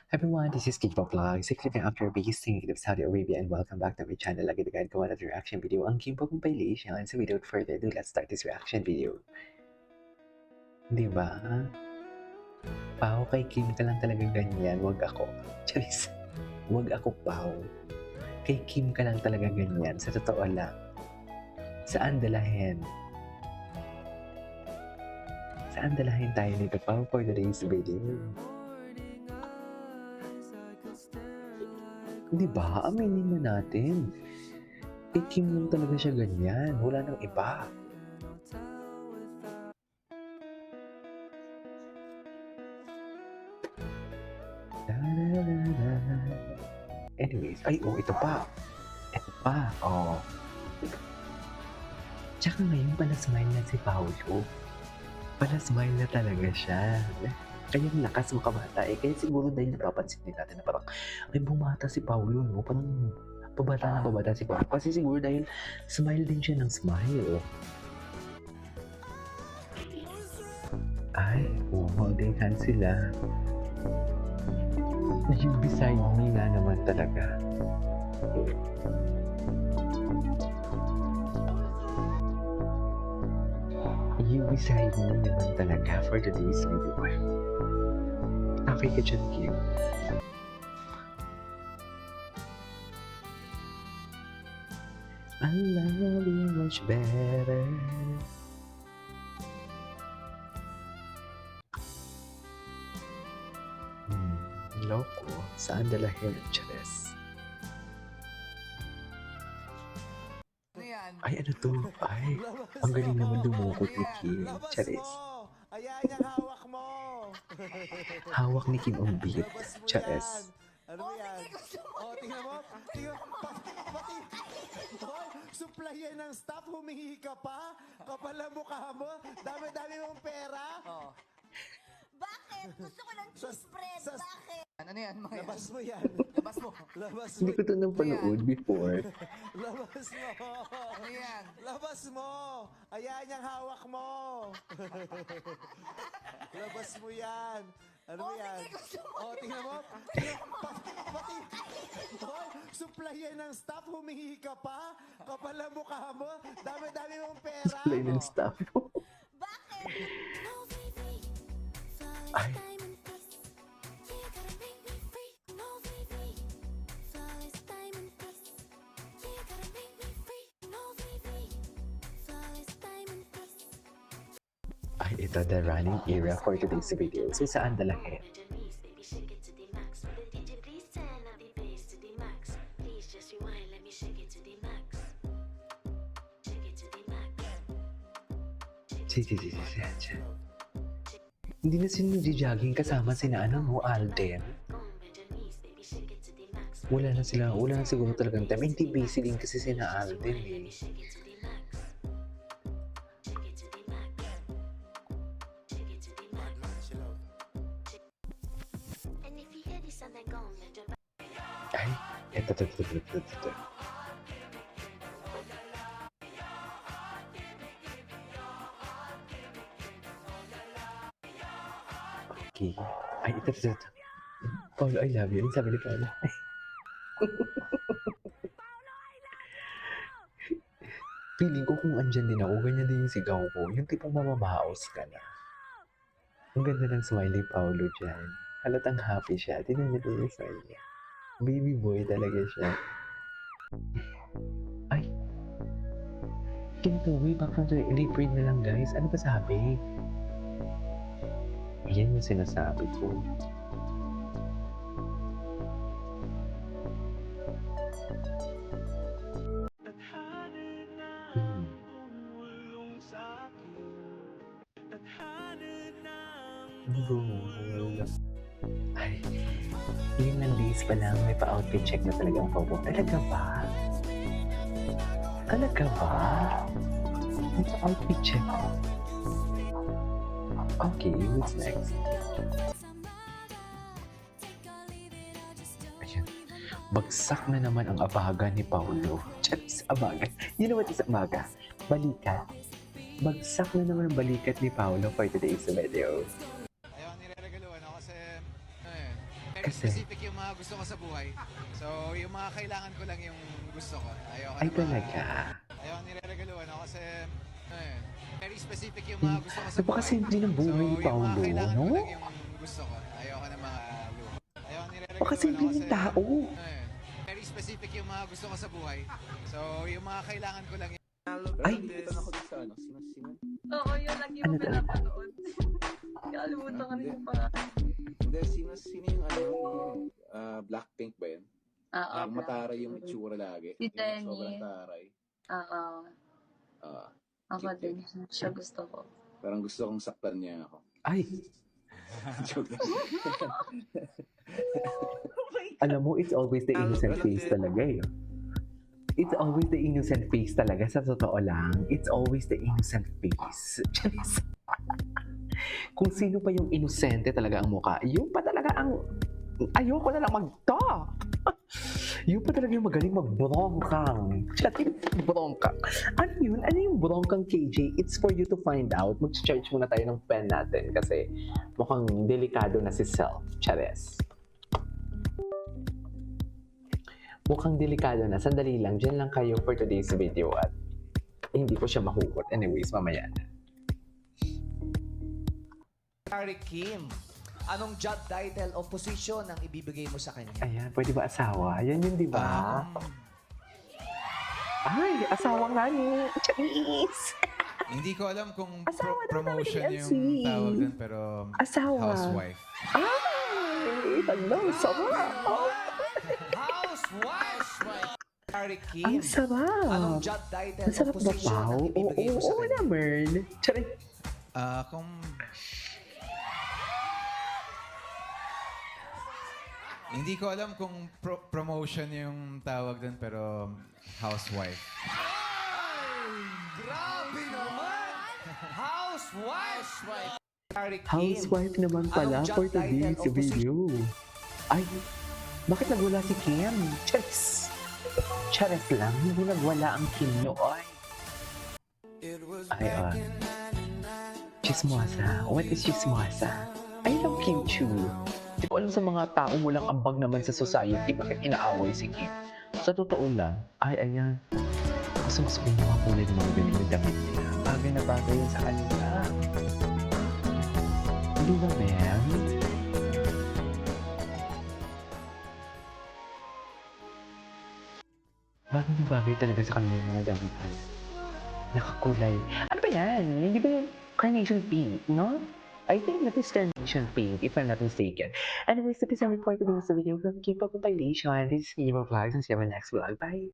Everyone, this is Kickpop Vlog, 6 after Beijing Kingdom of Saudi Arabia, and welcome back to my channel. Agad-agad gawa natin reaction video ang Kickpop compilation. So without further ado, let's start this reaction video. Di ba? Pao, kay Kim ka lang talagang ganyan, wag ako. Charis, wag ako, Pao. Kay Kim ka lang talaga ganyan, sa totoo lang. Saan dalahin? Saan dalahin tayo nito, Pao, for today's video? Di ba? Aminin mo natin. Kay Kim lang talaga siya ganyan. Wala nang iba. Anyways, ay, ito pa. Ito pa, Tsaka ngayon pala smile na si Paolo. Pala smile na talaga siya. Kaya lakas mo kabata eh. Kaya siguro dahil napapansin din natin na parang, ay bumata si Paolo, no? Parang pabata si Paolo. Kasi siguro dahil smile din siya ng smile. Ay, holding hands sila. You beside me nga naman talaga. You beside me naman talaga for today's video. Okay ka dyan, Kim. I love you much better. Loko, saan dalahin ang Chares? Ay, ano to? Ay, ang galing naman dumukot ni Kim. Chares. Ayan yung hawak mo. Hawak ni Kim ang beat. Chares. Ano yan? Tingnan mo. Pati. Supplyan ng staff, humingi ka pa. Kapal ang mukha mo. Dami-dami mong pera. Bakit? Gusto ko lang cheese bread. Bakit? Ano yan? Labas mo yan. Labas mo. Labas mo. Hindi ko ito napanood before. Labas mo. Ano yan? Labas mo. Ayan yung hawak mo. Labas mo yan. Ano yan? Tingnan mo. Pati. Supplyan ng staff, humingi ka pa. Kapal ang mukha mo. Dami-dami mong pera. Display ng staff. Bakit? Ay. Ay, ito the running era for today's video. So, saan dalahin? Si. Hindi na sila nagja-jogging kasama sina Alden. Wala na siguro talagang time. Hindi busy din kasi sina Alden eh. Ay, ito. Okay. Ay, ito. Paolo, I love you. Yung sabi ni Paolo. Feeling ko kung andyan din ako, ganyan din yung sigaw ko. Yung tipong mamamaos ka na. Ang ganda ng smile ni Paolo dyan. Halatang happy siya. Tingnan niyo din yung smile niya. Baby boy talaga siya. Ay! Ganito, way back from the lip read na lang guys. Ano ba sabi? Yan yung sinasabi ko. Ay, ilang days pa lang may pa-outfit check na talagang Popo. Talaga ba? May pa-outfit check. Okay, what's next? Ayan. Bagsak na naman ang abaga ni Paolo. Chaps, abaga. You know what is abaga? Balikat. Bagsak na naman ang balikat ni Paolo for today's video. Ayaw nireregaluhan ako kasi very Kasi? specific yung mga gusto ko sa buhay. So, yung mga kailangan ko lang yung gusto ko. Ayoko Ay, na talaga. ayoko nireregaluhan ako kasi very specific yung mga gusto ko sa buhay. Napakasimple ng buhay ni So, yung mga Paolo, kailangan no? ko lang yung gusto ko. Ayoko na mga luho. Ayoko nireregaluhan Napakasimple ako ng kasi tao. very specific yung mga gusto ko sa buhay. So, yung mga kailangan ko lang yung Ay, Oo, yun lagi Ano mo talaga? pinapanood. Kalimutan ko rin yung pangalan. Hindi, sino yung ano, yung Blackpink ba yun? Oo. Ang mataray yung itsura lagi. Si Yung Jennie. sobrang taray. Oo. Ah, Ako Cute din. Siya gusto ko. parang gusto kong saktan niya ako. ay. Joke lang. Alam mo, it's always the innocent face talaga eh. It's always the innocent face talaga, sa totoo lang. It's always the innocent face. Charis. Kung sino pa yung inosente talaga ang mukha, yun pa talaga ang... Ayoko na lang mag-talk. Yun pa talaga yung magaling mag-brongkang. Charis, brongkang. Ano yun? Ano yung brongkang, KJ? It's for you to find out. Mag-charge muna tayo ng pen natin kasi mukhang delikado na si Self. Charis. Mukhang delikado na. Sandali lang. Diyan lang kayo for today's video at hindi ko siya mahugot. Anyways, mamaya na. Harry Kim, anong job title o posisyon ang ibibigay mo sa kanya? Ayan, pwede ba asawa? Yan yun, di ba? Ay, asawa nga ni Charis. Hindi ko alam kung Asawa daw promotion namin yung si tawag dun, pero Asawa. housewife. Ay, hello, sarap. Housewife! Harry Ang Kim, sarap. anong job title Ang o sarap ba, posisyon Pao? ang ibibigay mo sa Oo kanya? naman. Charis. Kung... Hindi ko alam kung promotion yung tawag dun, pero housewife. Grabe naman! Housewife! Harry Kim, Housewife naman pala anong for job title today's o posisyon? video. Ay, bakit nagwala si Kim? Charis. Charis lang, hindi nagwala ang Kim noon. Ay, chismosa. What is chismosa? I love Kim Chu. Di ko alam sa mga taong walang ambag naman sa society, bakit inaaway si Kim? Sa totoo lang, ay, ayan. Gusto ko yung mga kulay ng mga galing na damit nila. Bagay na bagay yun sa kanila. Hindi ba, ma'am? Bagay na bagay talaga sa kanila yung mga damit nila. Nakakulay. Ano ba yan? Hindi ba carnation pink, no? I think that is carnation pink, if I'm not mistaken. Anyways, that is our part of today's video. Keep up with my relation. This is Nemo Vlogs and see you in my next vlog. Bye!